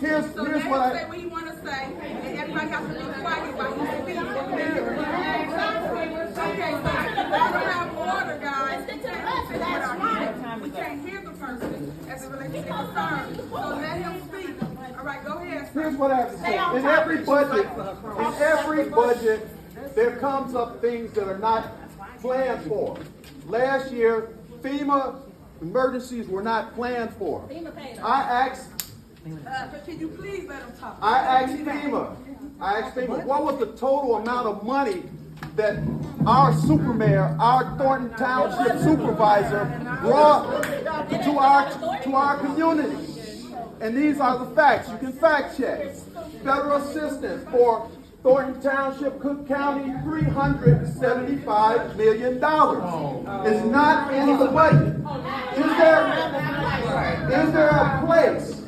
Here's what I. Say what you want to say, and everybody has to be quiet while you speak. Okay, so we don't have order, guys. We can't hear the person as it relates to concern. So let him speak. All right, go ahead. Here's what I have to say. In every budget, there comes up things that are not planned for. Last year, FEMA emergencies were not planned for. I asked Can you please let him talk? I asked FEMA, what was the total amount of money that our supermayor, our Thornton Township supervisor brought to our community? And these are the facts. You can fact check. Federal assistance for Thornton Township, Cook County, $375 million. It's not in the budget. Is there a place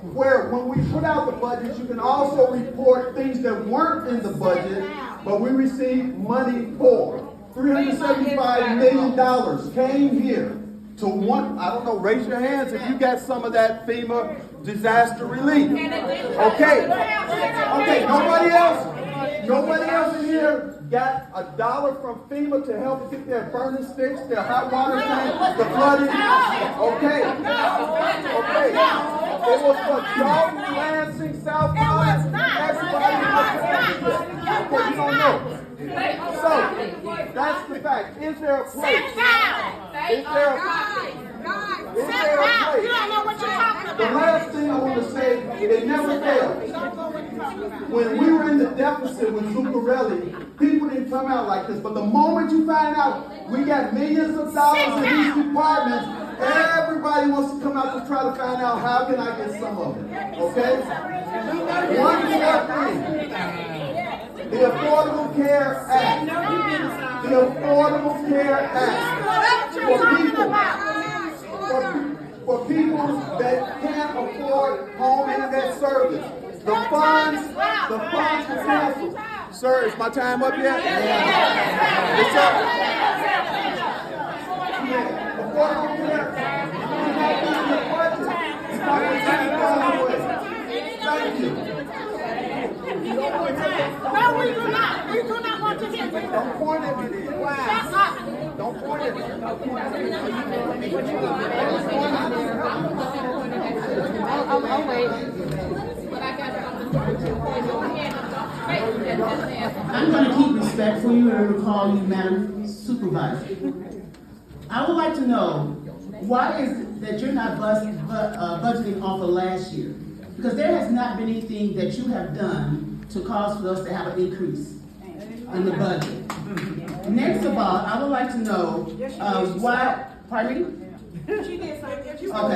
where when we put out the budget, you can also report things that weren't in the budget, but we received money for? $375 million came here to one, I don't know, raise your hands if you got some of that FEMA disaster relief. Okay, nobody else in here got $1 from FEMA to help get their burning sticks, their hot water tank, the flooding? Okay. It was for Dolton, Lansing, South Carolina. Everybody you don't know. So, that's the fact. Is there a place? Is there a place? You don't know what you're talking about. The last thing I want to say, it never fails. When we were in the deficit with Zuccarelli, people didn't come out like this. But the moment you find out we got millions of dollars in these departments, everybody wants to come out to try to find out how can I get some of it. Okay? One more thing. The Affordable Care Act. The Affordable Care Act. For people that can't afford home internet service. The funds were canceled. Sir, is my time up yet? It's up. Affordable care. Thank you. No, we do not. We do not want to hear you. Don't point at me. Shut up. Don't point at me. I'll wait. I'm going to keep respect for you and I will call you Madam Supervisor. I would like to know, why is it that you're not budgeting off of last year? Because there has not been anything that you have done to cause for us to have an increase in the budget. Next of all, I would like to know why, pardon me? Okay, well,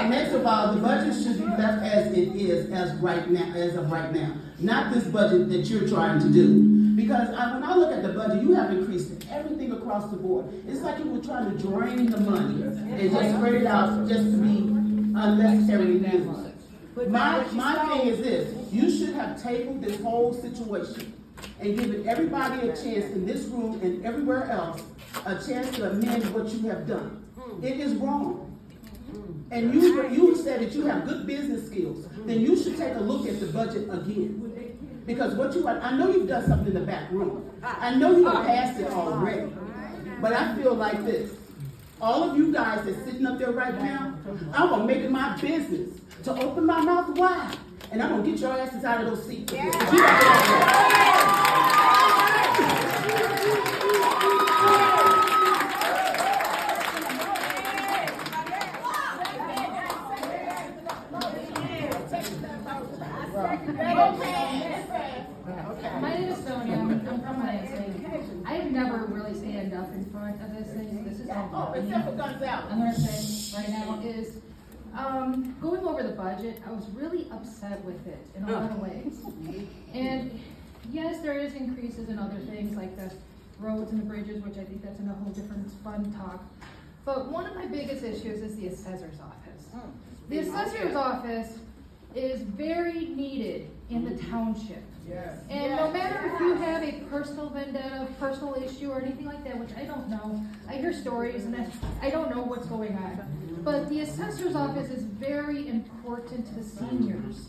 next of all, the budget should be left as it is as of right now, not this budget that you're trying to do. Because when I look at the budget, you have increased everything across the board. It's like you were trying to drain the money and just spread it out just to be unnecessarily used. My thing is this: you should have tabled this whole situation and given everybody a chance in this room and everywhere else a chance to amend what you have done. It is wrong. And you said that you have good business skills. Then you should take a look at the budget again. Because I know you've done something in the back room. I know you've passed it already. But I feel like this. All of you guys that's sitting up there right now, I'm going to make it my business to open my mouth wide. And I'm going to get your asses out of those seats. My name is Sonia. I'm from Lansing. I've never really stand up in front of this thing. This is all I'm going to say right now is going over the budget. I was really upset with it in a lot of ways. And yes, there is increases in other things like the roads and the bridges, which I think that's in a whole different fun talk. But one of my biggest issues is the assessor's office. The assessor's office is very needed in the township. Yes. And no matter if you have a personal vendetta, personal issue, or anything like that, which I don't know, I hear stories and I don't know what's going on. but the assessor's office is very important to the seniors.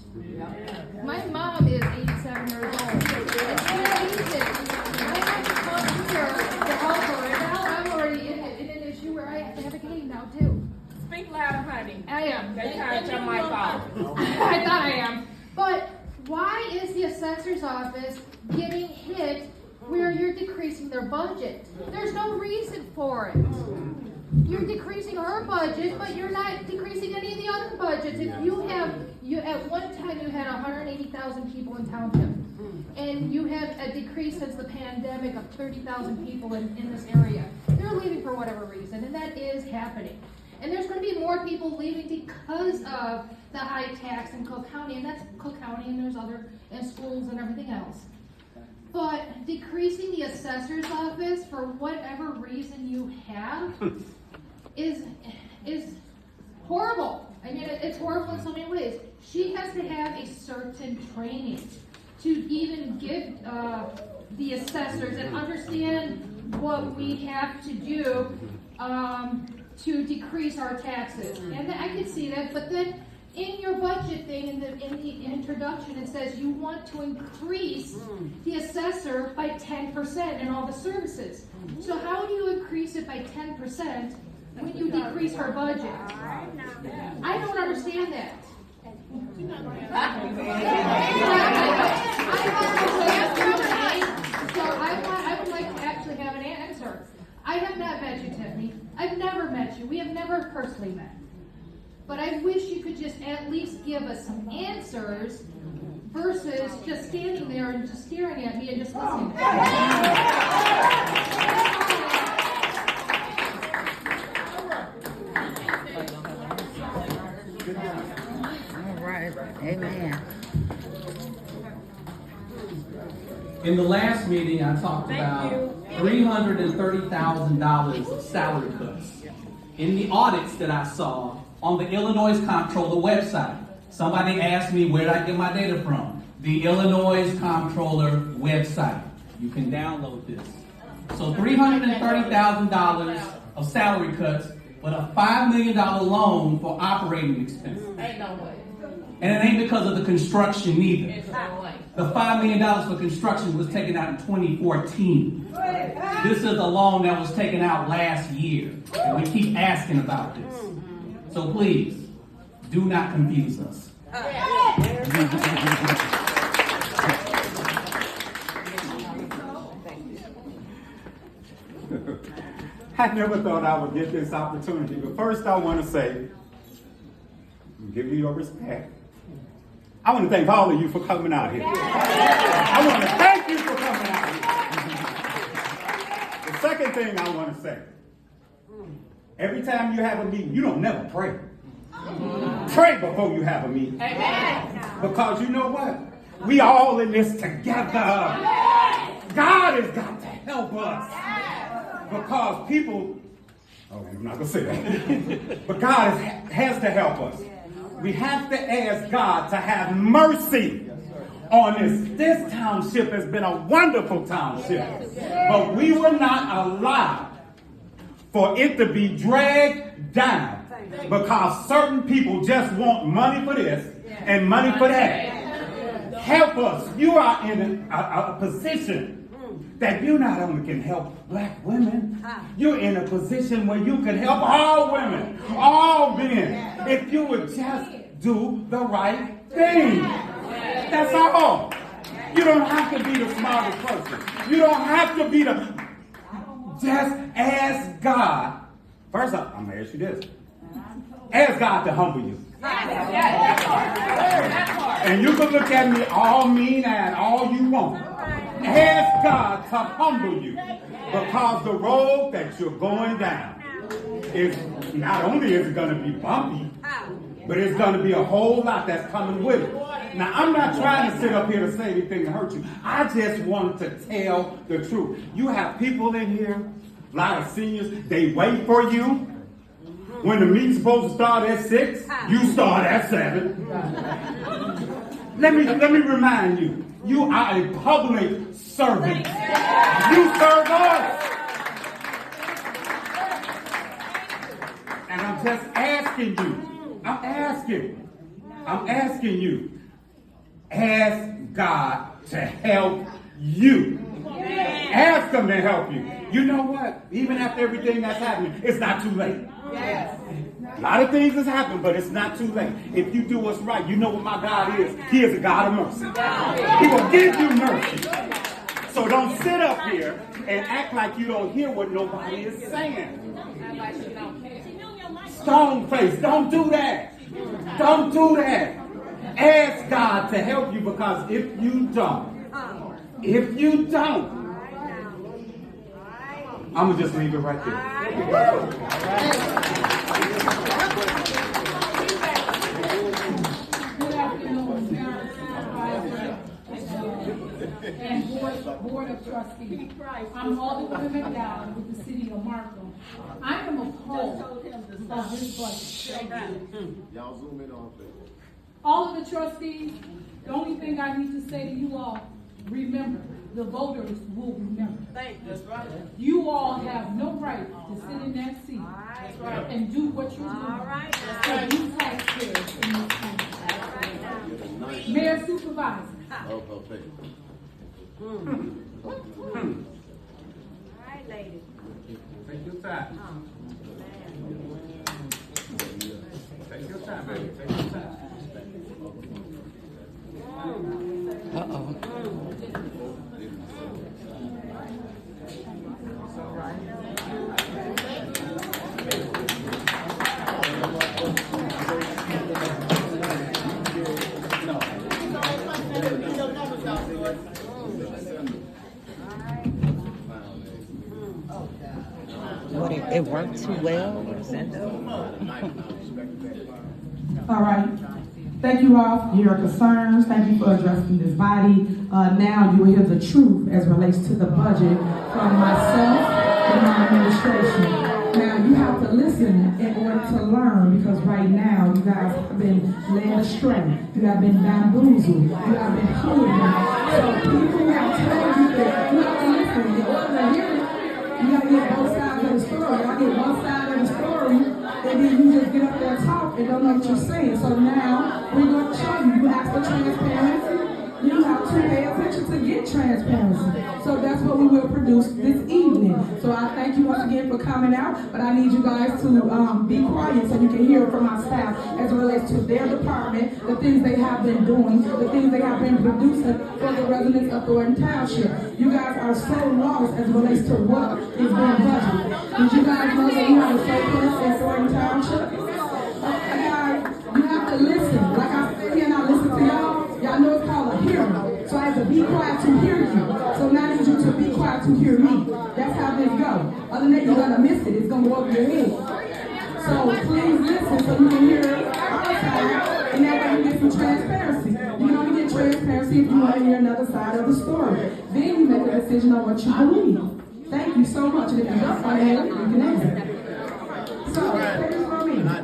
My mom is 87 years old. It's very easy. I have to come here to help her, and now I'm already in an issue where I have to have a cane now too. Speak louder, honey. I am. They tried to turn my phone. I thought I am. But why is the assessor's office getting hit where you're decreasing their budget? There's no reason for it. You're decreasing her budget, but you're not decreasing any of the other budgets. If you at one time you had 180,000 people in Township, and you had a decrease since the pandemic of 30,000 people in this area. They're leaving for whatever reason, and that is happening. And there's going to be more people leaving because of the high tax in Cook County, and that's Cook County, and there's other, and schools and everything else. But decreasing the assessor's office for whatever reason you have is horrible. I mean, it's horrible in so many ways. She has to have a certain training to even give the assessors and understand what we have to do to decrease our taxes. And I can see that, but then in your budget thing, in the introduction, it says you want to increase the assessor by 10% in all the services. So how do you increase it by 10% when you decrease her budget? I don't understand that. So I would like to actually have an answer. I have not met you, Tiffany. I've never met you. We have never personally met. But I wish you could just at least give us some answers versus just standing there and just staring at me and just listening. All right. Amen. In the last meeting, I talked about $330,000 of salary cuts. In the audits that I saw on the Illinois Comptroller website, somebody asked me where I get my data from. The Illinois Comptroller website. You can download this. So $330,000 of salary cuts, but a $5 million loan for operating expenses. Ain't no way. And it ain't because of the construction neither. It's no way. The $5 million for construction was taken out in 2014. This is a loan that was taken out last year. And we keep asking about this. So please, do not confuse us. I never thought I would get this opportunity, but first I want to say, give you your respect. I want to thank all of you for coming out here. I want to thank you for coming out here. The second thing I want to say, every time you have a meeting, you don't never pray. Pray before you have a meeting. Because you know what? We all in this together. God has got to help us. Because people, I'm not going to say that. But God has to help us. We have to ask God to have mercy on this. This township has been a wonderful township. But we were not allowed for it to be dragged down because certain people just want money for this and money for that. Help us. You are in a position that you not only can help black women, you're in a position where you can help all women, all men, if you would just do the right thing. That's all. You don't have to be the smartest person. You don't have to be just ask God. First, I'm going to ask you this. Ask God to humble you. And you can look at me all mean and all you want. Ask God to humble you. Because the road that you're going down is not only is it going to be bumpy, but it's going to be a whole lot that's coming with it. Now, I'm not trying to sit up here to say anything to hurt you. I just want to tell the truth. You have people in here, a lot of seniors, they wait for you. When the meeting's supposed to start at 6, you start at 7. Let me remind you, you are a public servant. You serve us. And I'm I'm just asking you. I'm asking you. Ask God to help you. Ask him to help you. You know what? Even after everything that's happening, it's not too late. Yes. A lot of things has happened, but it's not too late. If you do what's right, you know what my God is. He is a God of mercy. He will give you mercy. So don't sit up here and act like you don't hear what nobody is saying. Stone face, don't do that. Don't do that. Ask God to help you, because if you don't, I'm going to just leave it right there. Good afternoon, Mayor, Supervisor, and Board of Trustees. I'm Alderwoman McDowell with the City of Markham. I am opposed of this budget. Y'all zoom in on it. All of the trustees, the only thing I need to say to you all, remember, the voters will remember. That's right. You all have no right to sit in that seat and do what you're doing. For you taxpayers in this country. Mayor, Supervisor. Take your time. Take your time, baby. Take your time. Uh-oh. What, it worked too well? All right. Thank you all for your concerns. Thank you for addressing this body. Now you will hear the truth as relates to the budget from myself and my administration. Now you have to listen in order to learn, because right now you guys have been led astray. You have been bamboozled. You have been hoodwinked. So people have told you that you have to listen. In order to hear it, you got to get both sides of the story. I get one side of the story, and then you just get up there and talk and don't know what you're saying. So now we're going to show you. You ask for transparency. You have to pay attention to get transparency. So that's what we will produce this evening. So I thank you once again for coming out, but I need you guys to be quiet so you can hear from my staff as it relates to their department, the things they have been doing, the things they have been producing for the residents of Thornton Township. You guys are so lost as it relates to what is being budgeted. Did you guys know that we have a surplus in Thornton Township? Guys, you have to listen. Like I said here and I listen to y'all. Y'all know it's called a hearing. So I have to be quiet to hear you. So now I need you to be quiet to hear me. That's how this goes. Other than that, you're going to miss it. It's going to go over your head. So please listen so you can hear our side, and that way you get some transparency. You can only get transparency if you want to hear another side of the story. Then you make a decision on what you believe. Thank you so much. And if you don't want to hear it, you can exit. So, take this from me. You got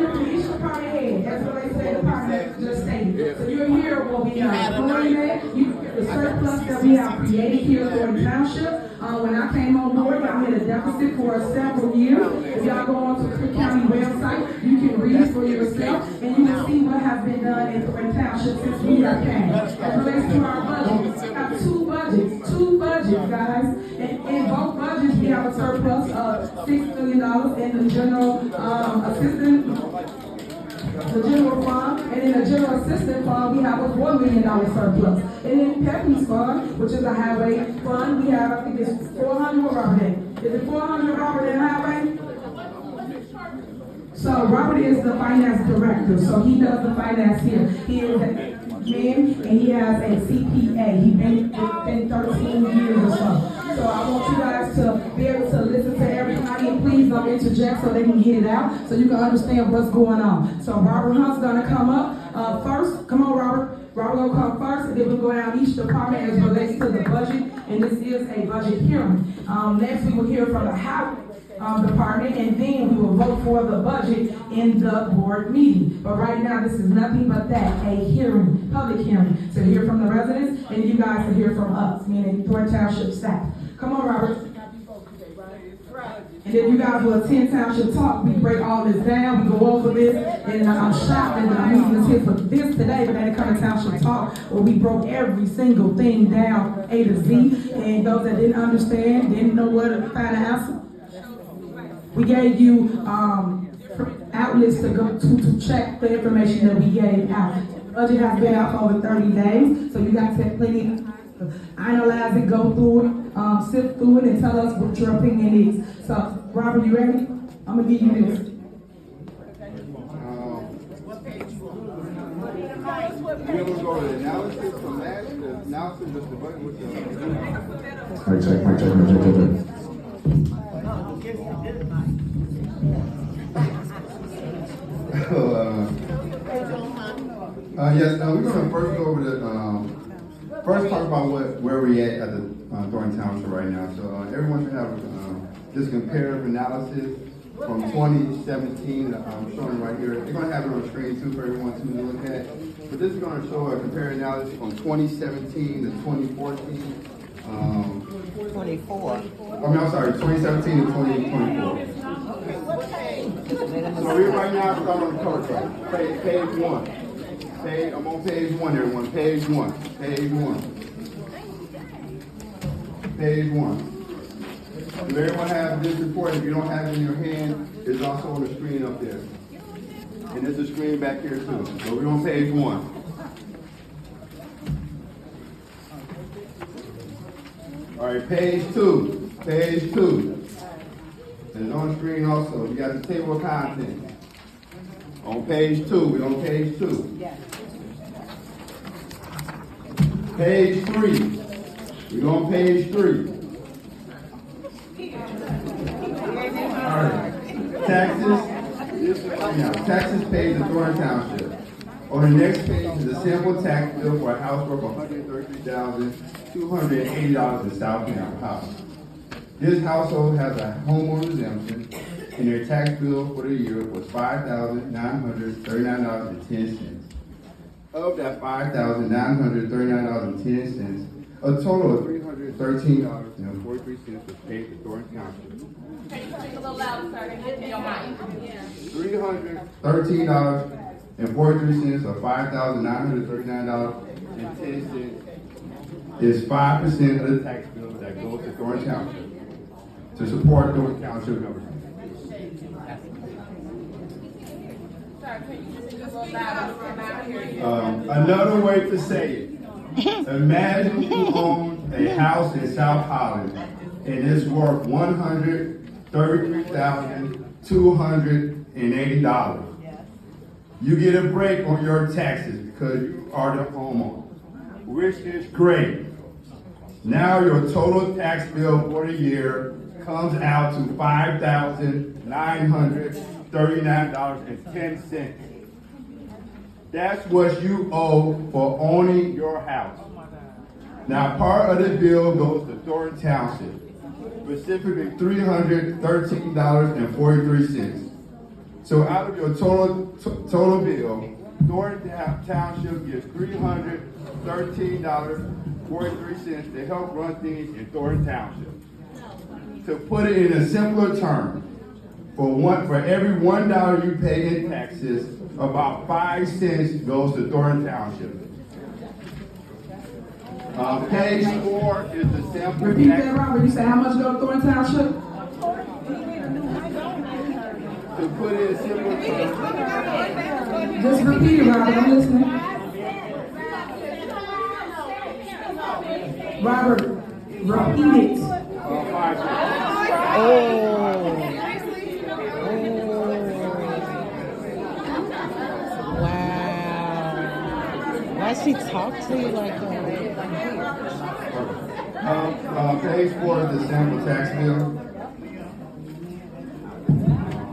your each department head. That's what they say, department just stated. So you're here what we are doing that. The surplus that we have created here at Thornton Township. When I came on board, y'all had a deficit for several years. If y'all go on to the county website, you can read it for yourself, and you can see what has been done in Thornton Township since we came. As relates to our budget, we have two budgets, guys. In both budgets, we have a surplus of $6 million in the general assistant. The general fund, and in the general assistance fund, we have a $1 million surplus. And in Pepe's fund, which is a highway fund, we have, I think it's 400 Robert. Is it 400 Robert in highway? So Robert is the finance director, so he does the finance here. He is a man, and he has a CPA. He's been 13 years or so. So I want you guys to be able to listen to everybody, and please don't interject so they can get it out, so you can understand what's going on. So Robert Hunt's gonna come up first. Come on, Robert. Robert will come first, and then we'll go down each department as it relates to the budget, and this is a budget hearing. Next, we will hear from the House department, and then we will vote for the budget in the board meeting. But right now, this is nothing but that, a hearing, public hearing, to hear from the residents, and you guys to hear from us, meaning Thornton Township staff. Come on, Robert. And if you guys will attend Township Talk, we break all this down, we go over this, and I'm shocked that I'm using this here for this today, but then it comes to Township Talk, where we broke every single thing down A to Z, and those that didn't understand, didn't know where to find an answer. We gave you outlets to go to check the information that we gave out. Budget has been out for over 30 days, so you guys have plenty of time to analyze it, go through it, sift through it, and tell us what your opinion is. So, Robert, you ready? I'm gonna give you this. We're gonna go to the analysis from last, the analysis of the budget with the. Mic check. Yes, we're gonna first go over the, first talk about where we at the Thornton Township right now. So everyone should have this comparative analysis from 2017, showing right here. They're gonna have it on the screen too for everyone to look at. But this is gonna show a comparative analysis from 2017 to 2014. 24. I'm sorry, 2017 to 2024. So we're right now starting on the color chart. Page 1. I'm on page 1, everyone. Page 1. Page 1. Page 1. Does everyone have this report? If you don't have it in your hand, it's also on the screen up there. And there's a screen back here too. So we're on page 1. All right, page 2. Page 2. And it's on the screen also. You got the table of contents. On page 2. We're on page 2. Page 3. We're on page 3. All right. Taxes paid to Thornton Township. On the next page is a simple tax bill for a house worth $133,280 in South Camp House. This household has a homeowner exemption, and their tax bill for the year was $5,939.10. Of that $5,939.10, a total of $313.43 was paid to Thornton Township. Can you speak a little louder, sir? Give me your mic. $313.43 of $5,939.10 is 5% of the tax bill that goes to Thornton Township to support Thornton Township government. Another way to say it, imagine you own a house in South Holland and it's worth $133,280. You get a break on your taxes because you are the homeowner, which is great. Now your total tax bill for the year comes out to $5,939.10. That's what you owe for owning your house. Now, part of the bill goes to Thornton Township, specifically $313.43. So out of your total bill, Thornton Township gets $313.43 to help run things in Thornton Township. To put it in a simpler term, for every $1 you pay in taxes, about 5 cents goes to Thornton Township. Page 4 is the sample. Repeat that, Robert. You said how much go to Thornton Township? To put it in simple terms. Just repeat it, Robert. I'm listening. Robert, repeat it. 5 cents. Wow. Why she talk to you like that? Page 4 is the sample tax bill.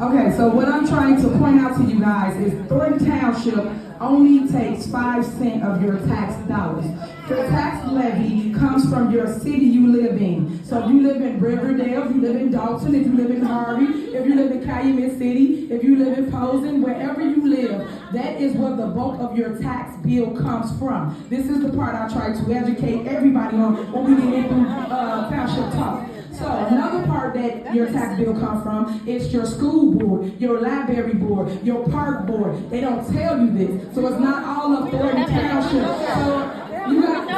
Okay, so what I'm trying to point out to you guys is Thornton Township only takes 5 cents of your tax dollars. The tax levy comes from your city you live in. So if you live in Riverdale, if you live in Dolton, if you live in Harvey, if you live in Calumet City, if you live in Posen, wherever you live, that is where the bulk of your tax bill comes from. This is the part I try to educate everybody on when we get into Township Talk. So another part that your tax bill comes from is your school board, your library board, your park board. They don't tell you this. So it's not all of Thornton Township. So you got,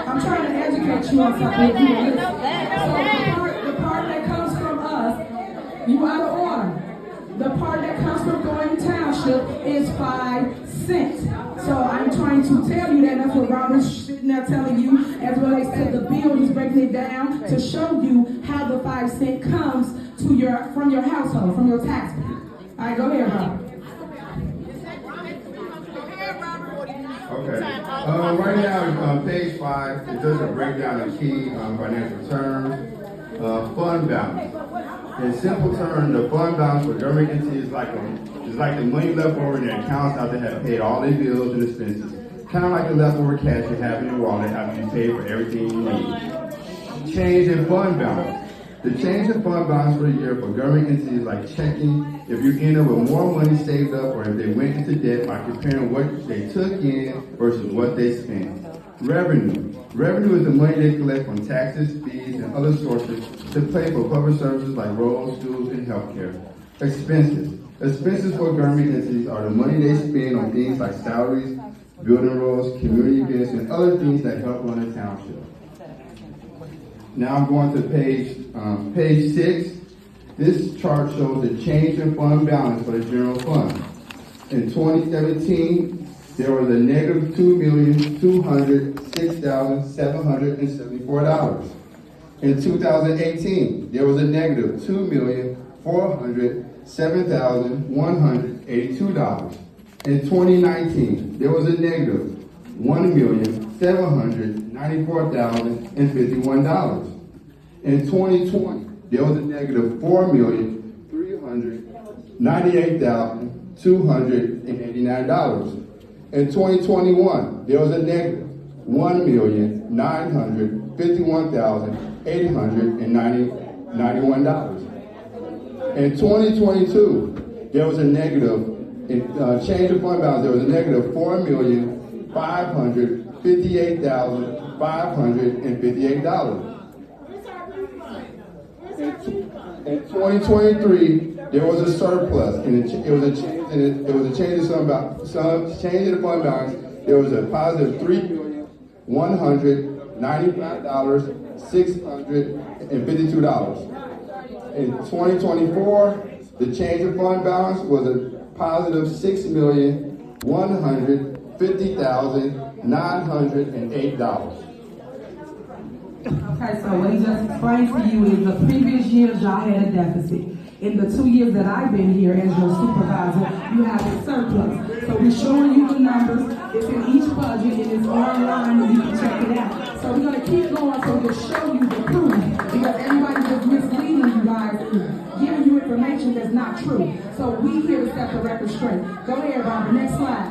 I'm trying to educate you on something. If you listen. So the part that comes from us, you out of order. The part that comes from Thornton Township is 5 cents. So I'm trying to tell you that. That's what Robert's sitting there telling you as relates to the bill. He's breaking it down to show you how the 5 cents comes to from your household, from your tax bill. All right, go ahead, Robert. Okay. Right now, page 5, it does a breakdown of key financial terms. Fund balance. In simple terms, the fund balance for government entities is like the money left over in their accounts after they have paid all their bills and expenses. Kind of like the leftover cash you have in your wallet after you pay for everything you need. Change in fund balance. The change in fund balance for the year for government entities like checking if you end up with more money saved up or if they went into debt by comparing what they took in versus what they spent. Revenue. Revenue is the money they collect from taxes, fees, and other sources to pay for public services like roads, schools, and healthcare. Expenses. Expenses for government entities are the money they spend on things like salaries, building roads, community events, and other things that help run the township. Now I'm going to page 6. This chart shows the change in fund balance for the general fund. In 2017, there was a negative $2,206,774. In 2018, there was a negative $2,407,182. In 2019, there was a negative $1,794,051. In 2020, there was a negative $4,398,289. In 2021, there was a negative $1,951,891. In 2022, there was a negative, change of fund balance, there was a negative $4,558,558. In 2023, there was a surplus, and it was a change in the fund balance. There was a positive $3,195,652. In 2024, the change in fund balance was a positive $6,150,908. Okay, so what he just explained to you is the previous years y'all had a deficit. In the 2 years that I've been here as your supervisor, you have a surplus. So we're showing you the numbers. It's in each budget and it's online and you can check it out. So we're going to keep going so we'll show you the proof because everybody's just misleading you guys and giving you information that's not true. So we here to set the record straight. Go ahead, Robert. Next slide.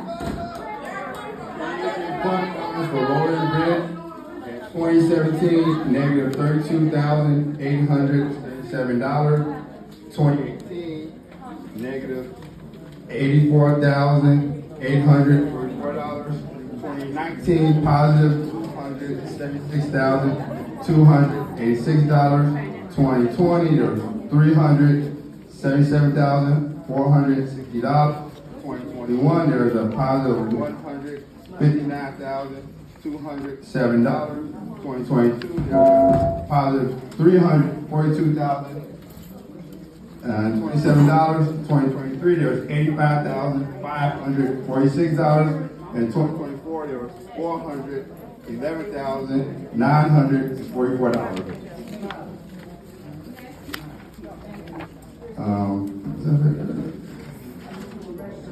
Fund balance for road and bridge. 2017, negative $32,837. 2018, negative $84,844. 2019, positive $276,286. 2020, there was $377,460. 2021, there was a positive $159,207. 2022, there was a positive $342,027. 2023, there was $85,546. And 2024, there was $411,944.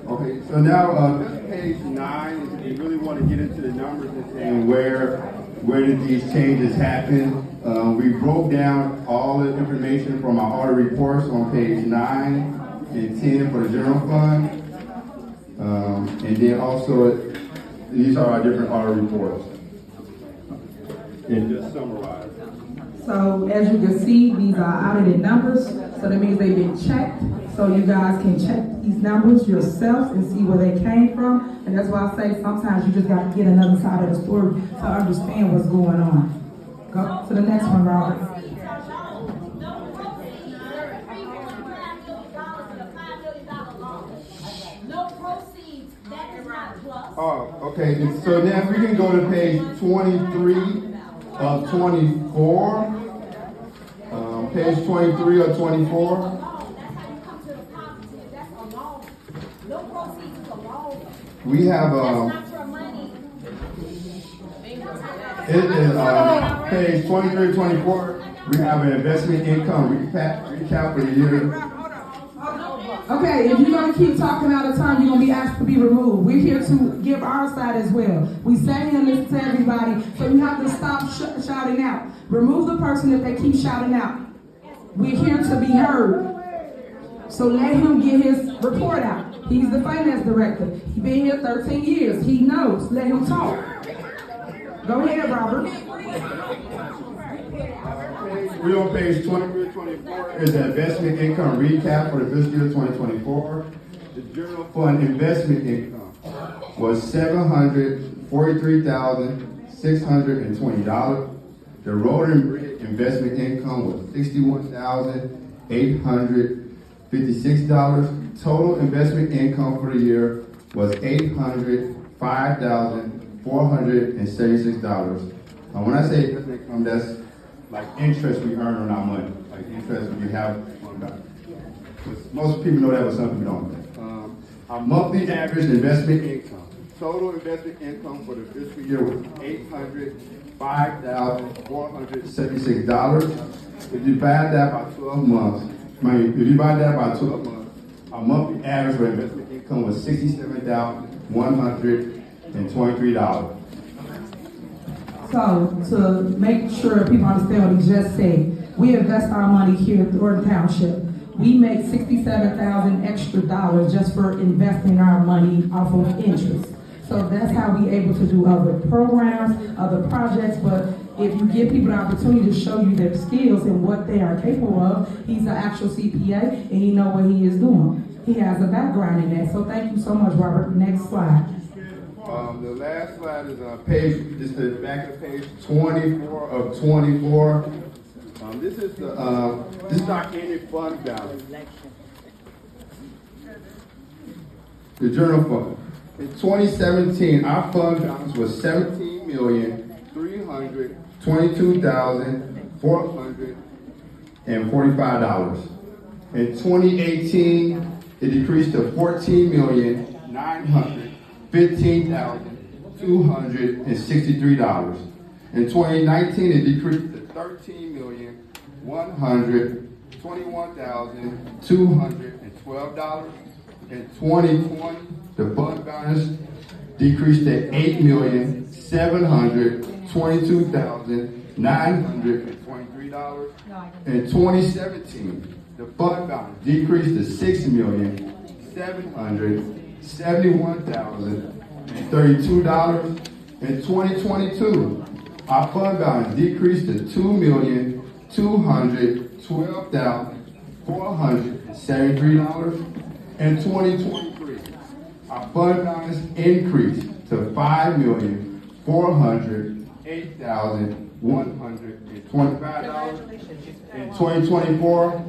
Okay, so now page 9 is if you really want to get into the numbers and where did these changes happen. We broke down all the information from our audit reports on page 9 and 10 for the general fund. And then also, these are our different audit reports. And just summarize. So as you can see, these are audited numbers. So that means they've been checked. So you guys can check these numbers yourself and see where they came from. And that's why I say sometimes you just got to get another side of the story to understand what's going on. Go to the next one, Robert. Oh, okay, and so now if we can go to page 23 of 24. Page 23 of 24. We have, it is, page 23, 24. We have an investment income recap for the year. Okay, if you're gonna keep talking out of time, you're gonna be asked to be removed. We're here to give our side as well. We say and listen to everybody, so you have to stop shouting out. Remove the person if they keep shouting out. We're here to be heard. So let him get his report out. He's the finance director. He's been here 13 years. He knows. Let him talk. Go ahead, Robert. We're on page 23 to 24. Is the investment income recap for the fiscal year 2024. The general fund investment income was $743,620. The road and bridge investment income was $61,856. Total investment income for the year was $805,476. Now, when I say investment income, that's like interest we earn on our money, like interest we have on that. Most people know that, but some people don't. Our monthly average investment income, total investment income for the fiscal year was $805,476. If you divide that by 12 months, our monthly average for investment income was $67,123. So, to make sure people understand what he just said, we invest our money here at Thornton Township. We make $67,000 extra just for investing our money off of interest. So that's how we able to do other programs, other projects, but if you give people the opportunity to show you their skills and what they are capable of, he's an actual CPA and he know what he is doing. He has a background in that. So thank you so much, Robert. Next slide. The last slide is page, this is the back of page 24 of 24. This is our ending fund balance. The general fund. In 2017, our fund balance was $17,322,445. In 2018, it decreased to $14,915,263. In 2019, it decreased to $13,121,212. In 2020, the fund balance decreased to $8,722,923. In 2017, the fund balance decreased to $6,771,032. In 2022, our fund balance decreased to $2,212,473. In 2023, our fund balance increased to $5,408,125. In 2024,